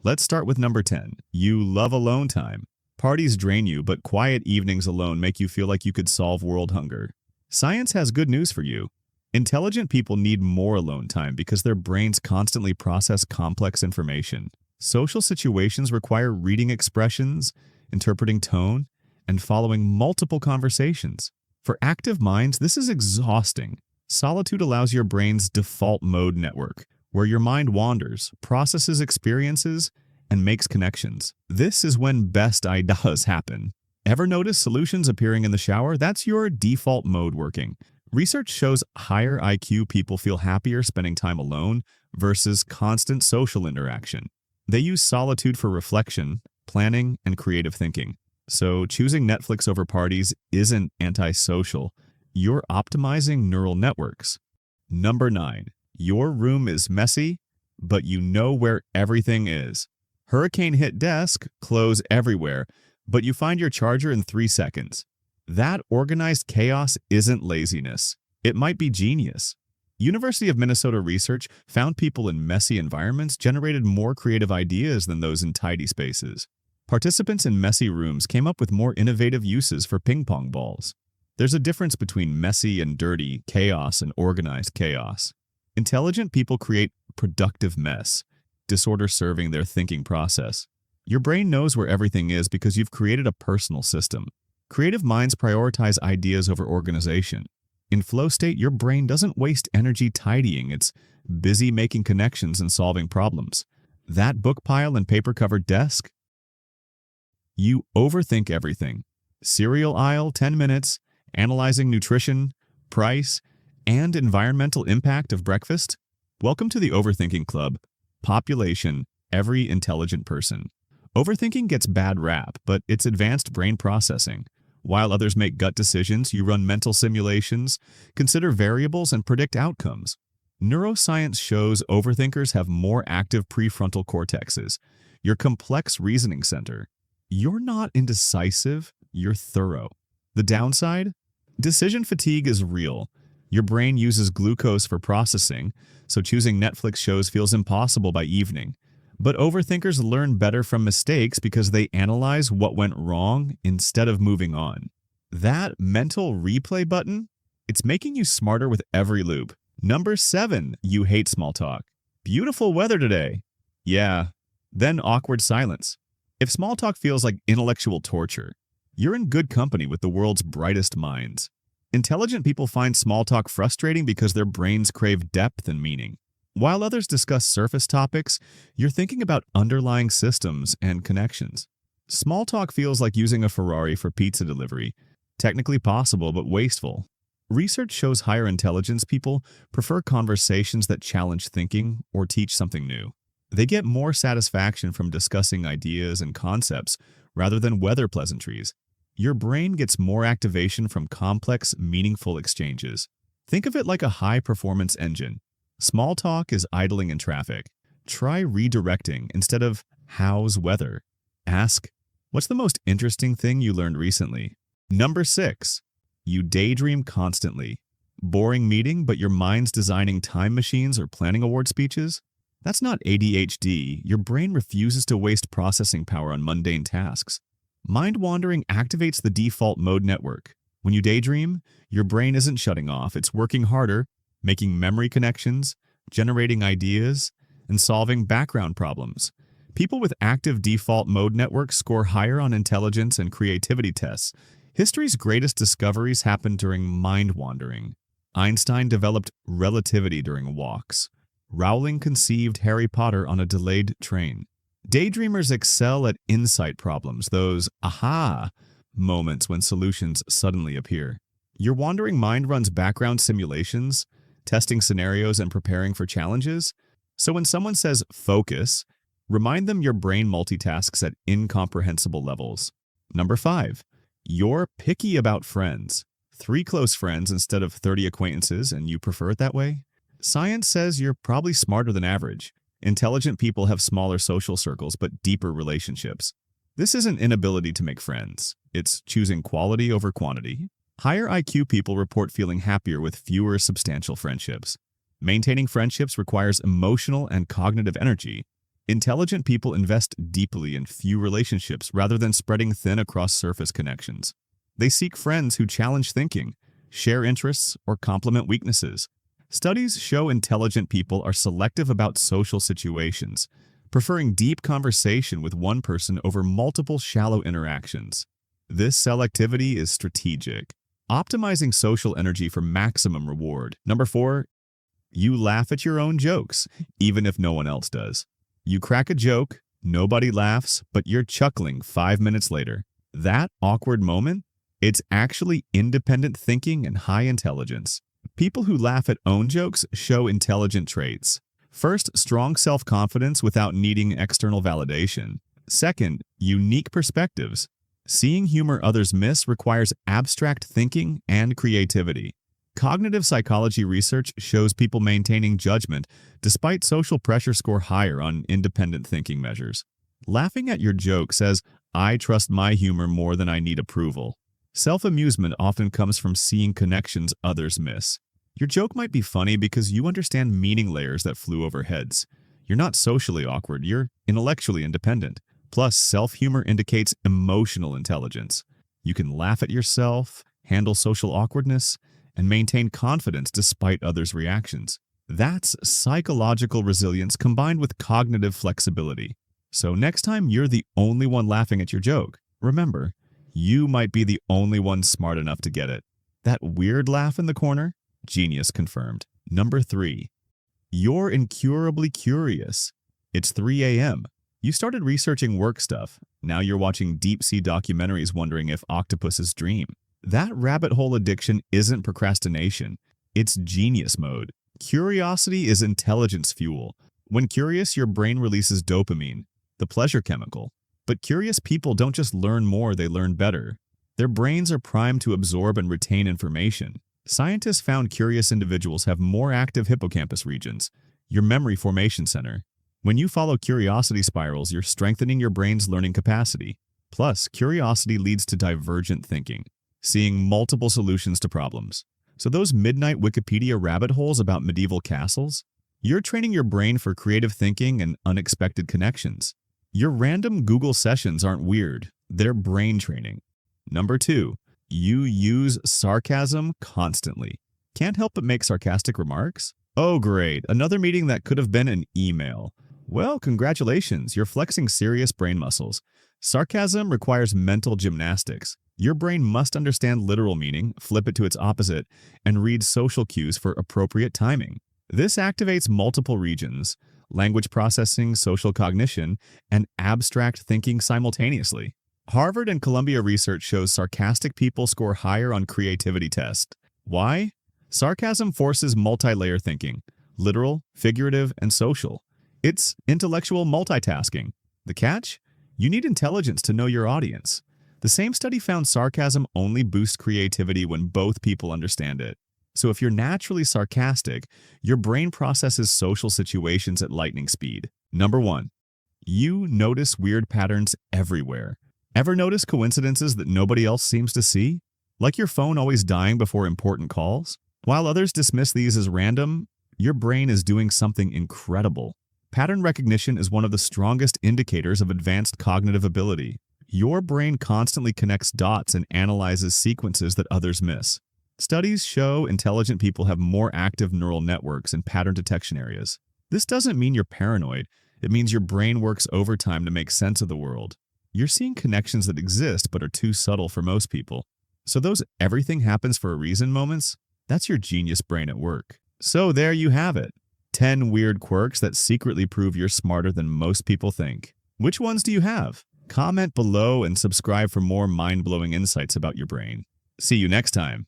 Let's start with number 10. You love alone time. Parties drain you, but quiet evenings alone make you feel like you could solve world hunger. Science has good news for you. Intelligent people need more alone time because their brains constantly process complex information. Social situations require reading expressions, interpreting tone, and following multiple conversations. For active minds, this is exhausting. Solitude allows your brain's default mode network, where your mind wanders, processes experiences, and makes connections. This is when best ideas happen. Ever notice solutions appearing in the shower? That's your default mode working. Research shows higher IQ people feel happier spending time alone versus constant social interaction. They use solitude for reflection, planning, and creative thinking. So choosing Netflix over parties isn't antisocial. You're optimizing neural networks. Number 9. Your room is messy, but you know where everything is. Hurricane hit desk, clothes everywhere, but you find your charger in 3 seconds. That organized chaos isn't laziness. It might be genius. University of Minnesota research found people in messy environments generated more creative ideas than those in tidy spaces. Participants in messy rooms came up with more innovative uses for ping pong balls. There's a difference between messy and dirty, chaos and organized chaos. Intelligent people create productive mess, disorder serving their thinking process. Your brain knows where everything is because you've created a personal system. Creative minds prioritize ideas over organization. In flow state, your brain doesn't waste energy tidying. It's busy making connections and solving problems. That book pile and paper-covered desk? You overthink everything. Cereal aisle, 10 minutes, analyzing nutrition, price, and environmental impact of breakfast? Welcome to the Overthinking Club. Population, every intelligent person. Overthinking gets bad rap, but it's advanced brain processing. While others make gut decisions, you run mental simulations, consider variables, and predict outcomes. Neuroscience shows overthinkers have more active prefrontal cortexes, your complex reasoning center. You're not indecisive, you're thorough. The downside? Decision fatigue is real. Your brain uses glucose for processing, so choosing Netflix shows feels impossible by evening. But overthinkers learn better from mistakes because they analyze what went wrong instead of moving on. That mental replay button? It's making you smarter with every loop. Number 7, you hate small talk. Beautiful weather today. Yeah. Then awkward silence. If small talk feels like intellectual torture, you're in good company with the world's brightest minds. Intelligent people find small talk frustrating because their brains crave depth and meaning. While others discuss surface topics, you're thinking about underlying systems and connections. Small talk feels like using a Ferrari for pizza delivery. Technically possible, but wasteful. Research shows higher intelligence people prefer conversations that challenge thinking or teach something new. They get more satisfaction from discussing ideas and concepts rather than weather pleasantries. Your brain gets more activation from complex, meaningful exchanges. Think of it like a high-performance engine. Small talk is idling in traffic. Try redirecting instead of, how's weather? Ask, what's the most interesting thing you learned recently? Number 6, you daydream constantly. Boring meeting, but your mind's designing time machines or planning award speeches? That's not ADHD. Your brain refuses to waste processing power on mundane tasks. Mind wandering activates the default mode network. When you daydream, your brain isn't shutting off. It's working harder, making memory connections, generating ideas, and solving background problems. People with active default mode networks score higher on intelligence and creativity tests. History's greatest discoveries happened during mind wandering. Einstein developed relativity during walks. Rowling conceived Harry Potter on a delayed train. Daydreamers excel at insight problems, those aha moments when solutions suddenly appear. Your wandering mind runs background simulations, testing scenarios and preparing for challenges. So when someone says focus, remind them your brain multitasks at incomprehensible levels. Number 5, you're picky about friends. 3 close friends instead of 30 acquaintances, and you prefer it that way? Science says you're probably smarter than average. Intelligent people have smaller social circles but deeper relationships. This isn't inability to make friends. It's choosing quality over quantity. Higher IQ people report feeling happier with fewer substantial friendships. Maintaining friendships requires emotional and cognitive energy. Intelligent people invest deeply in few relationships rather than spreading thin across surface connections. They seek friends who challenge thinking, share interests, or complement weaknesses. Studies show intelligent people are selective about social situations, preferring deep conversation with one person over multiple shallow interactions. This selectivity is strategic, optimizing social energy for maximum reward. Number 4, you laugh at your own jokes, even if no one else does. You crack a joke, nobody laughs, but you're chuckling 5 minutes later. That awkward moment? It's actually independent thinking and high intelligence. People who laugh at own jokes show intelligent traits. First, strong self-confidence without needing external validation. Second, unique perspectives. Seeing humor others miss requires abstract thinking and creativity. Cognitive psychology research shows people maintaining judgment despite social pressure score higher on independent thinking measures. Laughing at your joke says, "I trust my humor more than I need approval." Self-amusement often comes from seeing connections others miss. Your joke might be funny because you understand meaning layers that flew over heads. You're not socially awkward, you're intellectually independent. Plus, self-humor indicates emotional intelligence. You can laugh at yourself, handle social awkwardness, and maintain confidence despite others' reactions. That's psychological resilience combined with cognitive flexibility. So next time you're the only one laughing at your joke, remember, you might be the only one smart enough to get it. That weird laugh in the corner? Genius confirmed. Number 3, you're incurably curious. It's 3 a.m. You started researching work stuff. Now you're watching deep-sea documentaries wondering if octopuses dream. That rabbit hole addiction isn't procrastination. It's genius mode. Curiosity is intelligence fuel. When curious, your brain releases dopamine, the pleasure chemical. But curious people don't just learn more, they learn better. Their brains are primed to absorb and retain information. Scientists found curious individuals have more active hippocampus regions, your memory formation center. When you follow curiosity spirals, you're strengthening your brain's learning capacity. Plus, curiosity leads to divergent thinking, seeing multiple solutions to problems. So those midnight Wikipedia rabbit holes about medieval castles? You're training your brain for creative thinking and unexpected connections. Your random Google sessions aren't weird, they're brain training. Number 2, you use sarcasm constantly. Can't help but make sarcastic remarks? Oh great, another meeting that could have been an email. Well, congratulations, you're flexing serious brain muscles. Sarcasm requires mental gymnastics. Your brain must understand literal meaning, flip it to its opposite, and read social cues for appropriate timing. This activates multiple regions, language processing, social cognition, and abstract thinking simultaneously. Harvard and Columbia research shows sarcastic people score higher on creativity tests. Why? Sarcasm forces multi-layer thinking, literal, figurative, and social. It's intellectual multitasking. The catch? You need intelligence to know your audience. The same study found sarcasm only boosts creativity when both people understand it. So if you're naturally sarcastic, your brain processes social situations at lightning speed. Number 1, you notice weird patterns everywhere. Ever notice coincidences that nobody else seems to see? Like your phone always dying before important calls? While others dismiss these as random, your brain is doing something incredible. Pattern recognition is one of the strongest indicators of advanced cognitive ability. Your brain constantly connects dots and analyzes sequences that others miss. Studies show intelligent people have more active neural networks in pattern detection areas. This doesn't mean you're paranoid. It means your brain works overtime to make sense of the world. You're seeing connections that exist but are too subtle for most people. So those everything happens for a reason moments, that's your genius brain at work. So there you have it. 10 weird quirks that secretly prove you're smarter than most people think. Which ones do you have? Comment below and subscribe for more mind-blowing insights about your brain. See you next time.